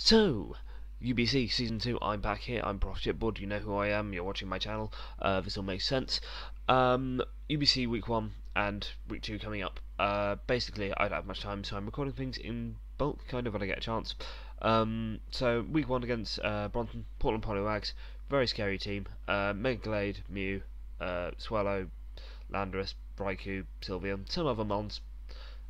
So, UBC Season 2, I'm back here, I'm Prof Chipboard, you know who I am, you're watching my channel, this all makes sense. UBC Week 1 and Week 2 coming up. Basically, I don't have much time, so I'm recording things in bulk, kind of, when I get a chance. So, Week 1 against Bronton, Portland Polywags, very scary team. Megalade, Mew, Swallow, Landorus, Raikou, Sylveon, some other mons.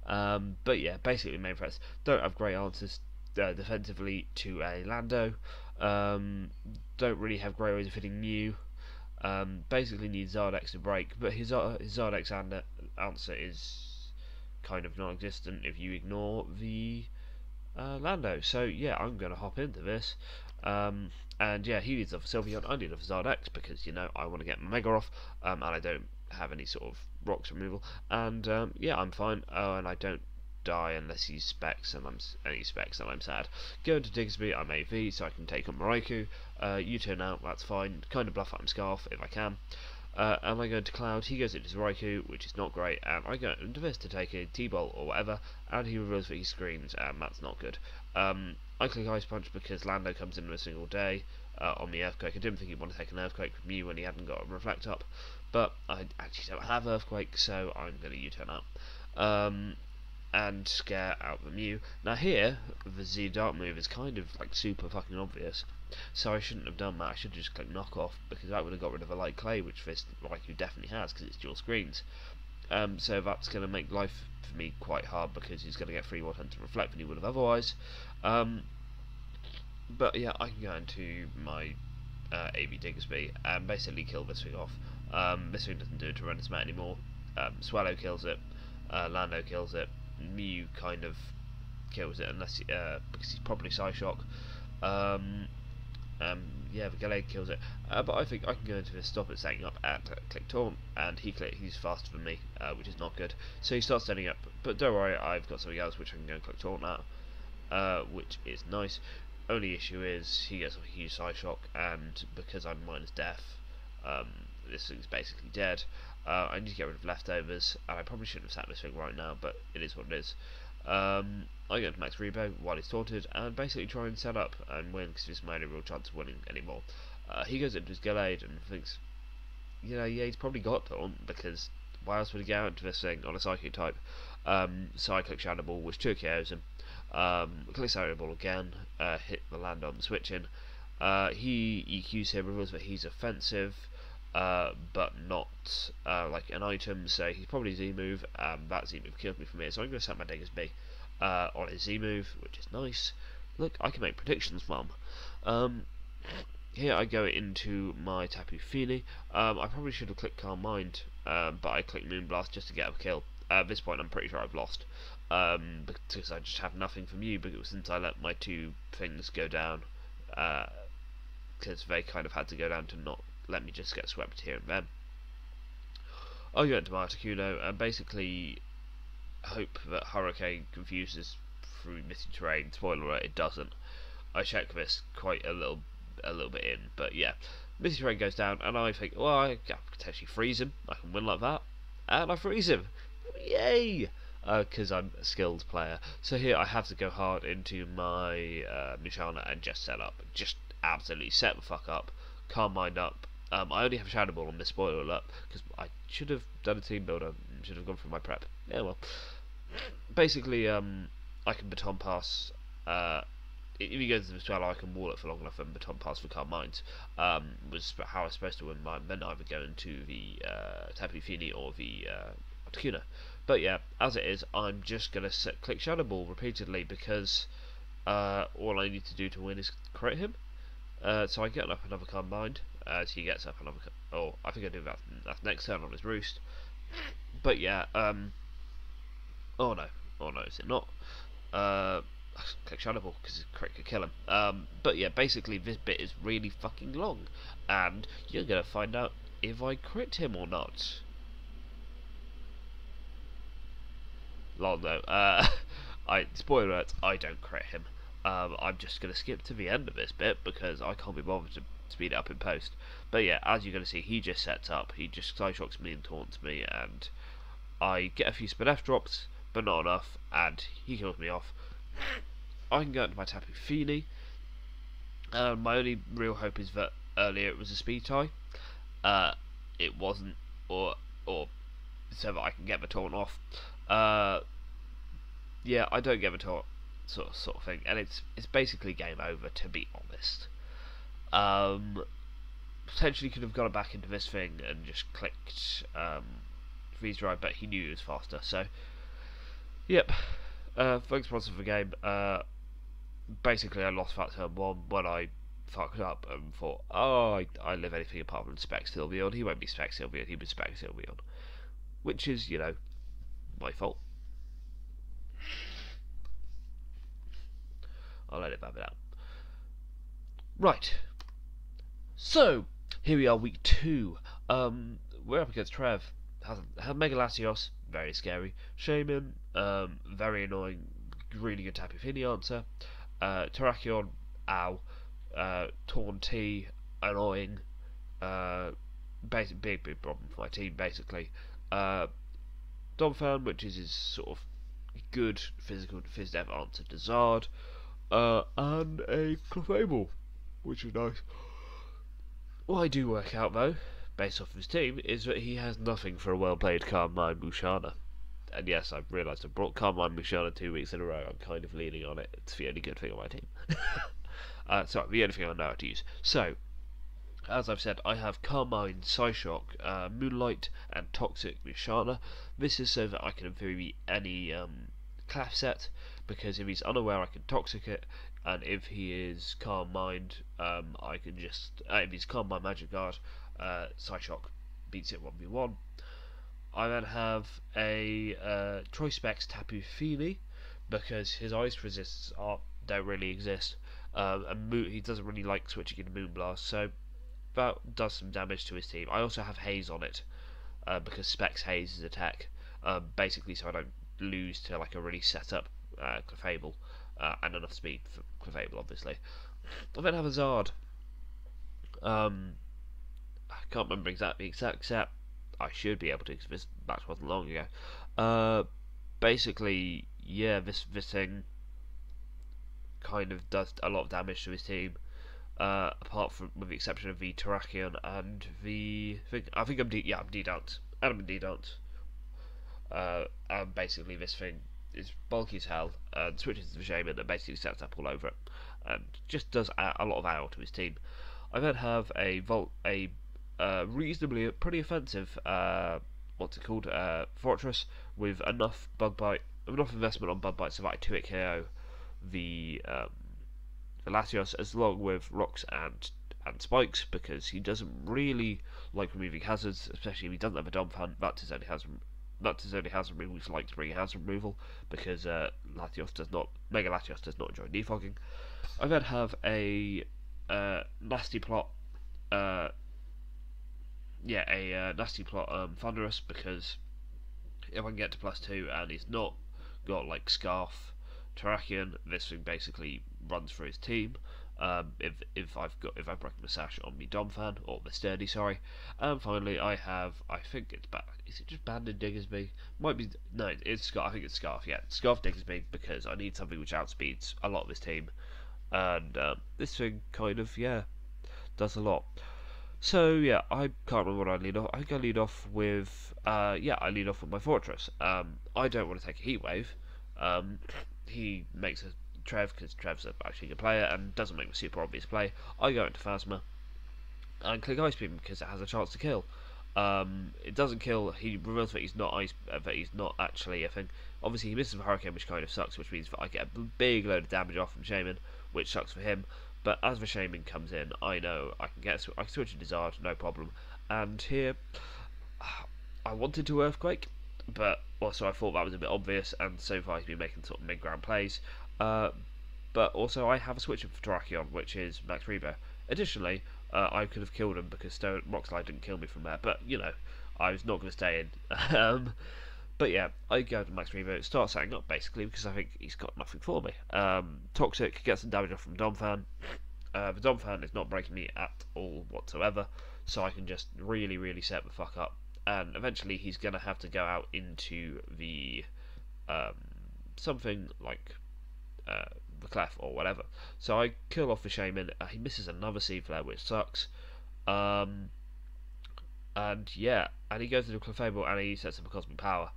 But yeah, basically main threats. Don't have great answers defensively to a Lando. Don't really have great ways of hitting Mew. Basically need Zardex to break, but his Zardex answer is kind of non-existent if you ignore the Lando. So yeah, I'm going to hop into this. And yeah, he needs a Sylveon, I need a Zardex because, you know, I want to get my Mega off, and I don't have any sort of rocks removal, and yeah, I'm fine. Oh, and I don't die unless he specs, and I'm sad. Go into Diggsby, I'm AV, so I can take on Raikou. U-turn out, that's fine. Kind of bluff up Scarf if I can. And I go into Cloud, he goes into his Raikou, which is not great, and I go into this to take a T-Bolt or whatever, and he reveals that he screams, and that's not good. I click Ice Punch because Lando comes in a single day on the Earthquake. I didn't think he'd want to take an Earthquake from you when he hadn't got a Reflect up, but I actually don't have Earthquake, so I'm going to U-turn out. And scare out the Mew. Now here, the Z Dark move is kind of like super fucking obvious, so I shouldn't have done that. I should have just clicked Knock Off, because that would have got rid of a Light Clay, which this Raikou definitely has, because it's dual screens. So that's going to make life for me quite hard, because he's going to get 3 more turns to Reflect than he would have otherwise. But yeah, I can go into my AV Diggersby and basically kill this thing off. This thing doesn't do a Tyrannus Mat anymore. Swallow kills it, Lando kills it, Mew kind of kills it unless because he's probably Psyshock. Yeah, the Gallade kills it, but I think I can go into this, stop it setting up, and click Taunt, and he's faster than me, which is not good. So he starts setting up, but don't worry, I've got something else which I can go and click Taunt now, which is nice. Only issue is he gets a huge Psyshock, and because I'm minus death, this thing's basically dead. I need to get rid of leftovers, and I probably shouldn't have sat this thing right now, but it is what it is. I go into Max Rebo while he's taunted, and basically try and set up and win, because it's my only real chance of winning anymore. He goes into his Gallade and thinks, you know, yeah, he's probably got Taunt, because why else would he get out into this thing on a Psychic type? So I click Shadow Ball, which 2 KOs him. Click Shadow Ball again, hit the land on the switching. He EQs here, reveals that he's offensive, but not like an item, so he's probably Z move. That Z move killed me from here, so I'm going to set my Diggersby on his Z move, which is nice. Look, I can make predictions, mum. Here I go into my Tapu Fini. I probably should have clicked Calm Mind, but I clicked Moonblast just to get a kill. At this point, I'm pretty sure I've lost, because I just have nothing from you, because since I let my 2 things go down, because they kind of had to go down to not let me just get swept here and then. I'll go into my Articuno and basically hope that Hurricane confuses through Misty Terrain. Spoiler alert, it doesn't. I check this quite a little bit in, but yeah, Misty Terrain goes down, and I think, well, I can potentially freeze him. I can win like that, and I freeze him. Yay! Because I'm a skilled player. So here I have to go hard into my Musharna and just set up. Just absolutely set the fuck up. Calm Mind up. I only have Shadow Ball on this, spoiler alert, because I should have done a team builder. Should have gone for my prep. Yeah, well. Basically, I can Baton Pass. If he goes to the Swallow, I can wall it for long enough and Baton Pass for Calm Minds. Was how I was supposed to win mine. Then either go into the Tapu Fini or the Articuno. But yeah, as it is, I'm just going to click Shadow Ball repeatedly, because all I need to do to win is crit him. So I get up another Calm Mind, as he gets up another. Oh, I think I do that next turn on his Roost. But yeah, oh no, is it not? Click Shadow Ball because crit could kill him. But yeah, basically this bit is really fucking long, and you're gonna find out if I crit him or not. Lol, no. Spoiler alert, I don't crit him. I'm just going to skip to the end of this bit because I can't be bothered to speed it up in post. But yeah, as you're going to see, he just sets up, he just Psyshocks me and taunts me, and I get a few spin F drops, but not enough, and he kills me off. I can go into my Tapu Fini, My only real hope is that earlier it was a speed tie. Uh, it wasn't, or so that I can get the taunt off. Uh, yeah, I don't get the taunt sort of thing, and it's basically game over, to be honest. Um, Potentially could have gone back into this thing and just clicked freeze drive, but he knew he was faster. So, yep. Thanks for the game. Basically, I lost that turn one when I fucked up and thought, oh, I live anything apart from Spec Sylveon. He won't be Spec Sylveon, he'll be Spec Sylveon. Which is, my fault. I'll let it babble out. Right. So, here we are, week 2. We're up against Trev. Has Mega Latios, very scary. Shaman, very annoying, really good Tapu Fini answer. Terrakion, ow. Taunty, annoying. Big problem for my team, basically. Donphan, which is his sort of good physical phys-dev answer to Zard. And a Clefable, which is nice. What I do work out, though, based off of his team, is that he has nothing for a well-played Carmine Musharna. And yes, I've realised I brought Carmine Musharna 2 weeks in a row. I'm kind of leaning on it. It's the only good thing on my team. Sorry, the only thing I know how to use. So, as I've said, I have Carmine, Psyshock, Moonlight, and Toxic Musharna. This is so that I can, in theory, beat any Clef set, because if he's unaware, I can Toxic it, and if he is Calm Mind, I can just... if he's Calm Mind Magic Guard, Psyshock beats it 1v1. I then have a Troy Specs Tapu Fini, because his ice resists don't really exist, and he doesn't really like switching into Moonblast, so that does some damage to his team. I also have Haze on it, because Specs Haze is attack, basically so I don't lose to like a really set up Clefable, and enough speed for Clefable, obviously. I then have a Zard. I can't remember the exact set. I should be able to, because this match wasn't long ago. Basically, yeah, this thing kind of does a lot of damage to his team. Apart from, with the exception of the Terrakion and the thing. I think I'm D-Dance. I'm D-Dance. And basically this thing is bulky as hell and switches to the Shaman and basically sets up all over it and just does a lot of AOE to his team. I then have a reasonably pretty offensive Fortress with enough investment on Bug Bite so that I 2-hit KO the Latios, as long with rocks and spikes, because he doesn't really like removing hazards, especially if he doesn't have a Donphan. That's his only hazard removal, which likes to bring hazard removal, because Mega Latios does not enjoy defogging. I then have a nasty plot, Thunderous, because if I can get to +2 and he's not got like Scarf, Terrakion, this thing basically runs for his team. If I've broken the sash on me Donphan, or the Sturdy, sorry. And finally, I think it's is it just Banded Diggersby? Might be, no, it's Scarf. I think it's Scarf. Yeah, Scarf Diggersby, because I need something which outspeeds a lot of his team, and this thing kind of does a lot. So yeah, I can't remember what I lead off. I think I lead off with I lead off with my Fortress. I don't want to take a Heat Wave. He makes a Trev, because Trev's actually a good player and doesn't make a super obvious play. I go into Phasma and click Ice Beam because it has a chance to kill. It doesn't kill. He reveals that he's not actually a thing. Obviously, he misses the Hurricane, which kind of sucks, which means that I get a big load of damage off from Shaman, which sucks for him. But as the Shaman comes in, I know I can switch into Zard, no problem. And here, I wanted to Earthquake, but also I thought that was a bit obvious, and so far he's been making sort of mid-ground plays. But also I have a switch for Terrakion, which is Max Revo. Additionally, I could have killed him because Rock Slide didn't kill me from there, but I was not going to stay in. But yeah, I go to Max Revo, start setting up basically because I think he's got nothing for me. Toxic gets some damage off from Donphan. The Donphan is not breaking me at all whatsoever, so I can just really set the fuck up. And eventually he's going to have to go out into the something like the clef or whatever. So I kill off the shaman. He misses another sea flare, which sucks. And yeah, and he goes into Clefable and he sets up a cosmic power.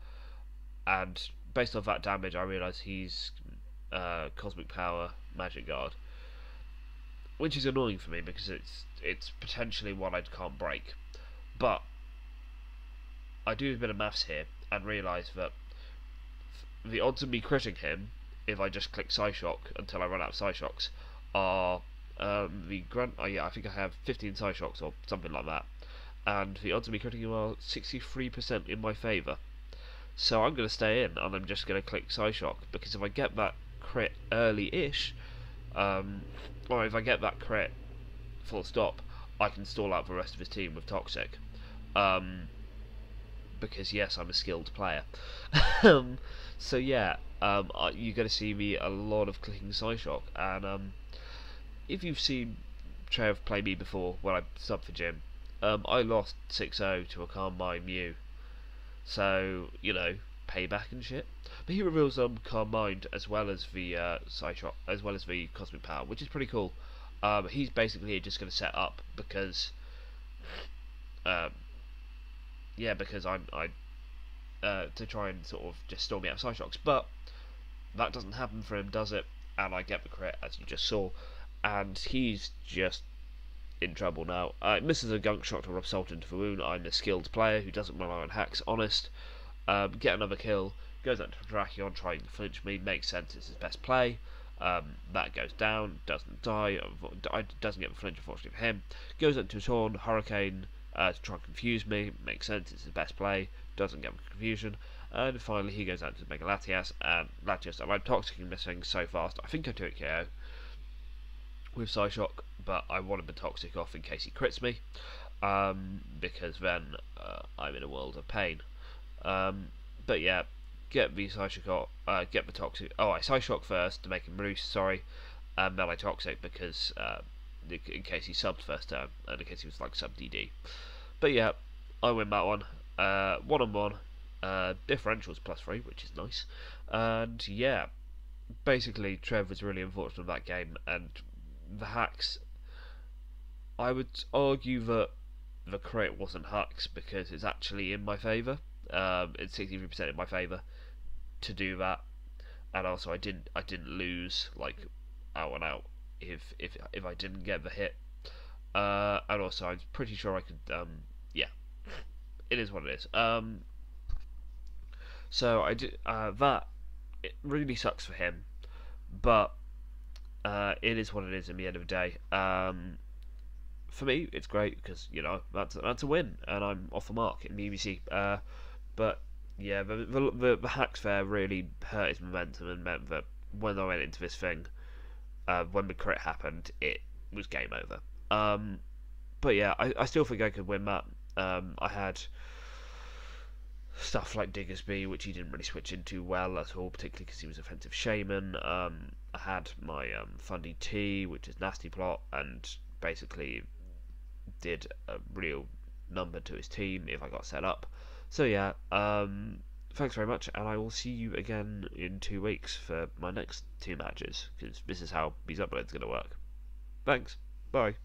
And based off that damage, I realise he's cosmic power magic guard, which is annoying for me because it's potentially one I can't break. But I do a bit of maths here and realise that the odds of me critting him if I just click Psyshock until I run out of Psyshocks are I think I have 15 Psyshocks or something like that, and the odds of me critting him are 63% in my favour. So I'm going to stay in and I'm just going to click Psyshock, because if I get that crit early-ish, or if I get that crit full stop, I can stall out the rest of his team with Toxic. Because yes, I'm a skilled player. So yeah, you're going to see me a lot of clicking Psyshock, and if you've seen Trev play me before when I subbed for Jim, I lost 6-0 to a Calm Mind Mew. So, you know, payback and shit. But he reveals Calm Mind as well as the Psyshock, as well as the Cosmic Power, which is pretty cool. He's basically just going to set up because, yeah, because I to try and sort of just stall me out of Psyshocks. But that doesn't happen for him, does it? And I get the crit, as you just saw, and he's just in trouble now. Misses a gunk shot to rub salt into the wound. I'm a skilled player who doesn't rely on hacks. Honest. Get another kill. Goes out to Drakion trying to flinch me. Makes sense. It's his best play. That goes down. Doesn't die. Doesn't get the flinch, unfortunately for him. Goes out to Torn Hurricane to try and confuse me. Makes sense. It's his best play. Doesn't get the confusion. And finally he goes out to Mega Latias. And Latias, I'm toxic and missing so fast. I think I do it KO with Psyshock, but I want to be toxic off in case he crits me, because then I'm in a world of pain. But yeah, get the Psyshock off, get the toxic. Oh, I Psyshock first to make him loose, sorry, and then I toxic because in case he subbed first turn, and in case he was like sub DD. But yeah, I win that one, 1-on-1, differentials +3, which is nice, and yeah, basically Trev was really unfortunate in that game, and the hacks, I would argue that the crit wasn't hacks because it's actually in my favour. It's 63% in my favour to do that, and also I didn't lose like out and out if I didn't get the hit, and also I'm pretty sure I could. Yeah, it is what it is. So I did that. It really sucks for him, but it is what it is. In the end of the day, for me, it's great because you know that's a win, and I'm off the mark in the UBC. But yeah, the hacks there really hurt his momentum and meant that when I went into this thing, when the crit happened, it was game over. But yeah, I still think I could win that. I had stuff like Diggersby, which he didn't really switch into well at all, particularly because he was offensive shaman. I had my Fundy T, which is nasty plot, and basically did a real number to his team if I got set up. So yeah, thanks very much, and I will see you again in 2 weeks for my next 2 matches, because this is how these uploads are going to work. Thanks, bye.